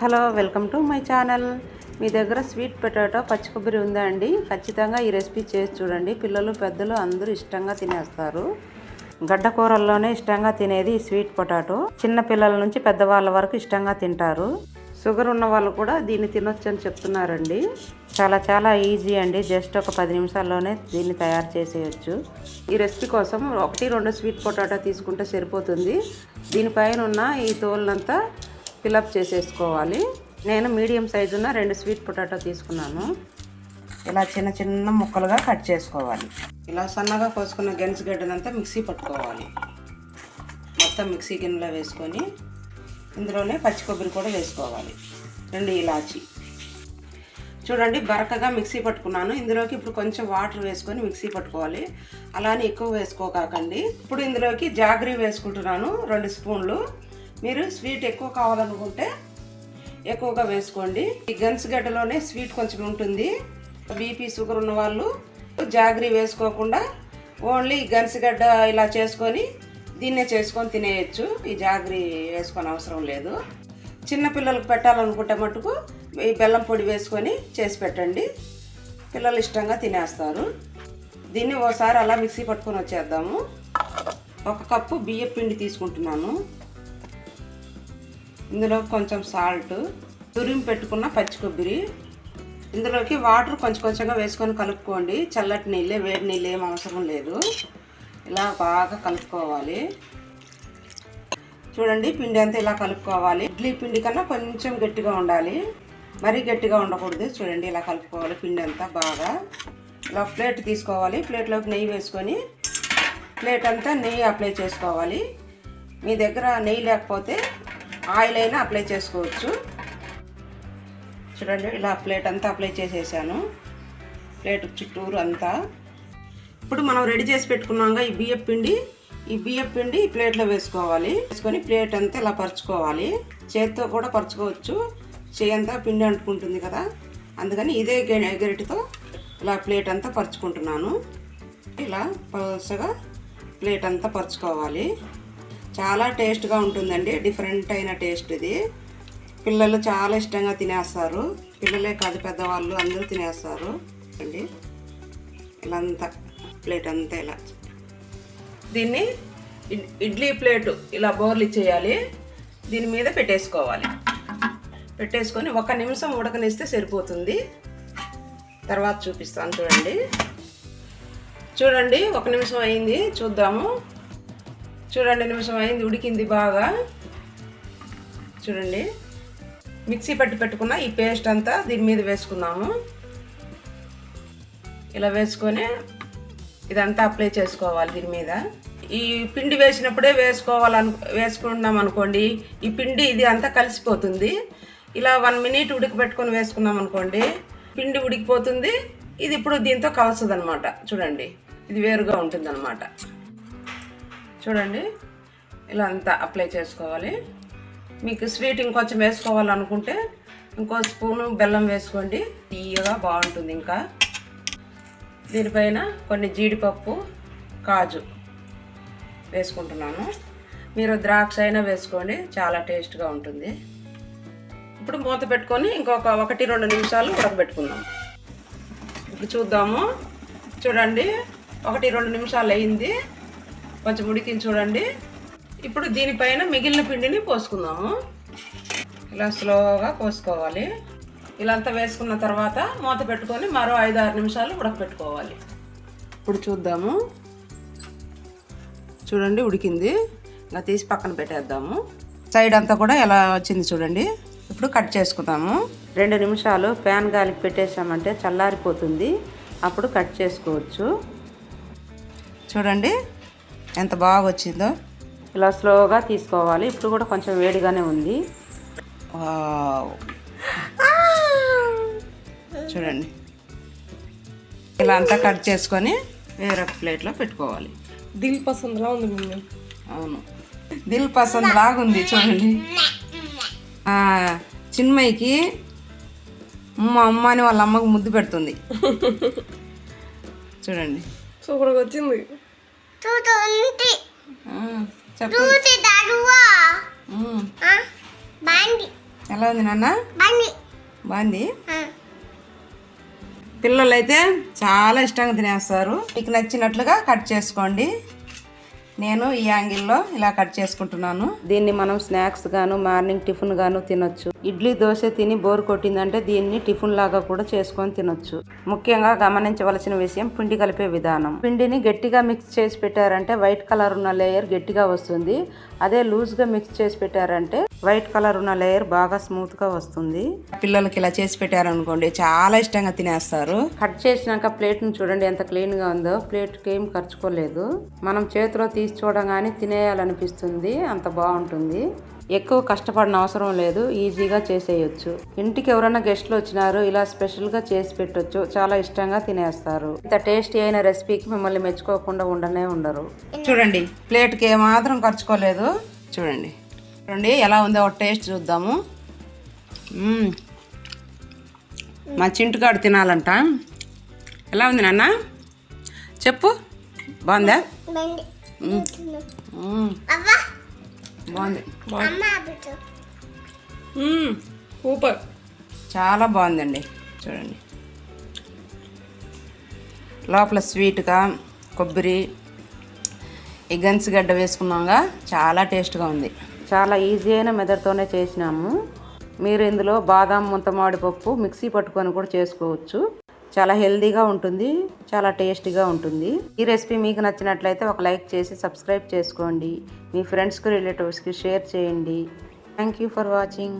Hello, welcome to my channel. మీ దగ్గర sweet potato పచ్చి కొబ్బరి ఉందా అండి? ఖచ్చితంగా ఈ రెసిపీ చేసి చూడండి. పిల్లలు పెద్దలు అందరూ ఇష్టంగా తినేస్తారు. గడ్డ కూరల్లోనే ఇష్టంగా తినేది ఈ స్వీట్ పొటాటో. చిన్న పిల్లల నుంచి పెద్దవాళ్ళ వరకు ఇష్టంగా తింటారు. షుగర్ ఉన్న వాళ్ళు కూడా దీన్ని తినొచ్చు అని చెప్తున్నారండి. చాలా ఈజీ అండి. జస్ట్ ఒక 10 నిమిషాల్లోనే దీన్ని తయారు చేసేయచ్చు. ఈ రెసిపీ కోసం 1-2 స్వీట్ పొటాటో తీసుకుంటే సరిపోతుంది. దీనిపైన ఉన్న ఈ తోలునంతా ఫిలప్ చేసేసుకోవాలి. నేను మీడియం సైజు ఉన్న 2 స్వీట్ పొటాటో తీసుకున్నాను. ఇలా చిన్న ముక్కలుగా కట్ చేసుకోవాలి. ఇలా సన్నగా కోసుకున్న గెన్స్గడ్డనంతా మిక్సీ పట్టుకోవాలి. మొత్తం మిక్సీ గిన్నెలో వేసుకొని ఇందులోనే పచ్చి కొబ్బరి కూడా వేసుకోవాలి. 2 ఇలాచి. చూడండి, బరకగా మిక్సీ పట్టుకున్నాను. ఇందులోకి ఇప్పుడు కొంచెం వాటర్ వేసుకొని మిక్సీ పట్టుకోవాలి. అలానే ఎక్కువ వేసుకోకండి. ఇప్పుడు ఇందులోకి జాగరీ వేసుకుంటున్నాను, 2 స్పూన్లు. మీరు స్వీట్ ఎక్కువ కావాలనుకుంటే ఎక్కువగా వేసుకోండి. ఈ గెన్స్గడ్డలోనే స్వీట్ కొంచెం ఉంటుంది. బీపీ షుగర్ ఉన్న వాళ్ళు జాగరీ వేసుకోకుండా ఓన్లీ గెన్స్గడ్డ ఇలా చేసుకొని దీన్నే చేసుకొని తినేయచ్చు. ఈ జాగరీ వేసుకొని అవసరం లేదు. చిన్నపిల్లలకు పెట్టాలనుకుంటే మటుకు ఈ బెల్లం పొడి వేసుకొని చేసి పెట్టండి. పిల్లలు ఇష్టంగా తినేస్తారు. దీన్ని ఓసారి అలా మిక్సీ పట్టుకొని వచ్చేద్దాము. 1 కప్పు బియ్యం పిండి తీసుకుంటున్నాను. ఇందులో కొంచెం సాల్ట్, తురిమి పెట్టుకున్న పచ్చి కొబ్బరి. ఇందులోకి వాటర్ కొంచెంగా వేసుకొని కలుపుకోండి. చల్లటి నీళ్ళే, వేడి నీళ్ళు ఏం అవసరం లేదు. ఇలా బాగా కలుపుకోవాలి. చూడండి, పిండి అంతా ఇలా కలుపుకోవాలి. ఇడ్లీ పిండి కన్నా కొంచెం గట్టిగా ఉండాలి, మరీ గట్టిగా ఉండకూడదు. చూడండి, ఇలా కలుపుకోవాలి పిండి అంతా బాగా. ఇలా ప్లేట్ తీసుకోవాలి. ప్లేట్లోకి నెయ్యి వేసుకొని ప్లేట్ అంతా నెయ్యి అప్లై చేసుకోవాలి. మీ దగ్గర నెయ్యి లేకపోతే ఆయిల్ అయినా అప్లై చేసుకోవచ్చు. చూడండి, ఇలా ప్లేట్ అంతా అప్లై చేసేసాను, ప్లేట్ చుట్టూరు అంతా. ఇప్పుడు మనం రెడీ చేసి పెట్టుకున్నాక ఈ బియ్యం పిండి ప్లేట్లో వేసుకోవాలి. వేసుకొని ప్లేట్ అంతా ఇలా పరుచుకోవాలి. చేతితో కూడా పరుచుకోవచ్చు, చేయంతా పిండి అంటుకుంటుంది కదా, అందుకని ఇదే గరిటెతో ఇలా ప్లేట్ అంతా పరుచుకుంటున్నాను. ఇలా పలుచగా ప్లేట్ అంతా పరుచుకోవాలి. చాలా టేస్ట్గా ఉంటుందండి. డిఫరెంట్ అయిన టేస్ట్ ఇది. పిల్లలు చాలా ఇష్టంగా తినేస్తారు. పిల్లలే కాదు, పెద్దవాళ్ళు అందరూ తినేస్తారు అండి. ఇలా అంతా ప్లేట్ అంతా ఇలా. దీన్ని ఇడ్లీ ప్లేటు ఇలా బోర్లు ఇచ్చేయాలి. దీని మీద పెట్టేసుకొని 1 నిమిషం ఉడకనిస్తే సరిపోతుంది. తర్వాత చూపిస్తాను. చూడండి 1 నిమిషం అయింది, చూద్దాము. చూడండి, నిమిషం అయింది, ఉడికింది బాగా. చూడండి, మిక్సీ పెట్టుకున్న ఈ పేస్ట్ అంతా దీని మీద వేసుకున్నాము. ఇలా ఇదంతా అప్లై చేసుకోవాలి దీని మీద. ఈ పిండి వేసినప్పుడే వేసుకున్నాం అనుకోండి, ఈ పిండి ఇది అంతా కలిసిపోతుంది. ఇలా 1 మినిట్ ఉడకబెట్టుకొని వేసుకున్నాం అనుకోండి, పిండి ఉడికిపోతుంది. ఇది ఇప్పుడు దీంతో కలుస్తుంది అనమాట. చూడండి, ఇది వేరుగా ఉంటుంది అనమాట. చూడండి, ఇలా అంతా అప్లై చేసుకోవాలి. మీకు స్వీట్ ఇంకొంచెం వేసుకోవాలనుకుంటే ఇంకో స్పూను బెల్లం వేసుకోండి, తీయగా బాగుంటుంది. ఇంకా దీనిపైన కొన్ని జీడిపప్పు, కాజు వేసుకుంటున్నాను. మీరు ద్రాక్ష అయినా వేసుకోండి, చాలా టేస్ట్గా ఉంటుంది. ఇప్పుడు మూత పెట్టుకొని ఇంకొక 1-2 నిమిషాలు ఉడకబెట్టుకుందాం. ఇప్పుడు చూద్దాము. చూడండి, 1-2 నిమిషాలు అయింది, కొంచెం ఉడికింది. చూడండి, ఇప్పుడు దీనిపైన మిగిలిన పిండిని పోసుకుందాము. ఇలా స్లోగా పోసుకోవాలి. ఇలా అంతా వేసుకున్న తర్వాత మూత పెట్టుకొని మరో 5-6 నిమిషాలు ఉడకపెట్టుకోవాలి. ఇప్పుడు చూద్దాము. చూడండి, ఉడికింది. ఇలా తీసి పక్కన పెట్టేద్దాము. సైడ్ అంతా కూడా ఎలా వచ్చింది చూడండి. ఇప్పుడు కట్ చేసుకుందాము. 2 నిమిషాలు ప్యాన్ గాలికి పెట్టేసామంటే చల్లారిపోతుంది. అప్పుడు కట్ చేసుకోవచ్చు. చూడండి ఎంత బాగా వచ్చిందో. ఇలా స్లోగా తీసుకోవాలి. ఇప్పుడు కూడా కొంచెం వేడిగానే ఉంది. చూడండి, ఇలా అంతా కట్ చేసుకొని వేరొక ప్లేట్లో పెట్టుకోవాలి. దిల్ పసంద్లా ఉంది మమ్మీ. అవును, దిల్ పసంద్ లాగా ఉంది. చూడండి, చిన్మయికి మా అమ్మ అని వాళ్ళ అమ్మకు ముద్దు పెడుతుంది. చూడండి, సూపర్గా వచ్చింది. ఎలా ఉంది నాన్న? బాగుంది. పిల్లలు అయితే చాలా ఇష్టంగా తినేస్తారు. మీకు నచ్చినట్లుగా కట్ చేసుకోండి. నేను ఈ యాంగిల్లో ఇలా కట్ చేసుకుంటున్నాను. దీన్ని మనం స్నాక్స్ గాను మార్నింగ్ టిఫిన్ గాను తినొచ్చు. ఇడ్లీ దోశ తిని బోర్ కొట్టిందంటే దీన్ని టిఫిన్ లాగా కూడా చేసుకొని తినొచ్చు. ముఖ్యంగా గమనించవలసిన విషయం పిండి కలిపే విధానం. పిండిని గట్టిగా మిక్స్ చేసి పెట్టారంటే వైట్ కలర్ ఉన్న లేయర్ గట్టిగా వస్తుంది. అదే లూజ్ గా మిక్స్ చేసి పెట్టారంటే వైట్ కలర్ ఉన్న లేయర్ బాగా స్మూత్ గా వస్తుంది. పిల్లలకి ఇలా చేసి పెట్టారనుకోండి చాలా ఇష్టంగా తినేస్తారు. కట్ చేసినాక ప్లేట్ ను చూడండి ఎంత క్లీన్ గా ఉందో. ప్లేట్ కి ఏం ఖర్చుకోలేదు. మనం చేతిలో తీసి చూడగానే తినేయాలనిపిస్తుంది. అంత బాగుంటుంది. ఎక్కువ కష్టపడిన అవసరం లేదు. ఈజీగా చేసేయచ్చు. ఇంటికి ఎవరైనా గెస్ట్లు వచ్చినారు ఇలా స్పెషల్ గా చేసి పెట్టొచ్చు. చాలా ఇష్టంగా తినేస్తారు. ఇంత టేస్టీ అయిన రెసిపీకి మిమ్మల్ని మెచ్చుకోకుండా ఉండనే ఉండరు. చూడండి ప్లేట్కి ఏమాత్రం ఖర్చుకోలేదు. చూడండి చూడండి ఎలా ఉందో ఒక టేస్ట్ చూద్దాము. మా చింటుగాడు తినాలంట. ఎలా ఉంది నాన్న చెప్పు? బాగుందా? బాగుంది. సూపర్. చాలా బాగుందండి. చూడండి లోపల స్వీట్గా కొబ్బరి ఈ గన్సిగడ్డ వేసుకున్నాగా చాలా టేస్ట్గా ఉంది. చాలా ఈజీ అయిన మెథడ్తోనే చేసినాము. మీరు ఇందులో బాదాం ముంతమామిడి పప్పు మిక్సీ పట్టుకొని కూడా చేసుకోవచ్చు. చాలా హెల్దీగా ఉంటుంది. చాలా టేస్టీగా ఉంటుంది. ఈ రెసిపీ మీకు నచ్చినట్లయితే ఒక లైక్ చేసి సబ్స్క్రైబ్ చేసుకోండి. మీ ఫ్రెండ్స్కి రిలేటివ్స్కి షేర్ చేయండి. Thank you for watching.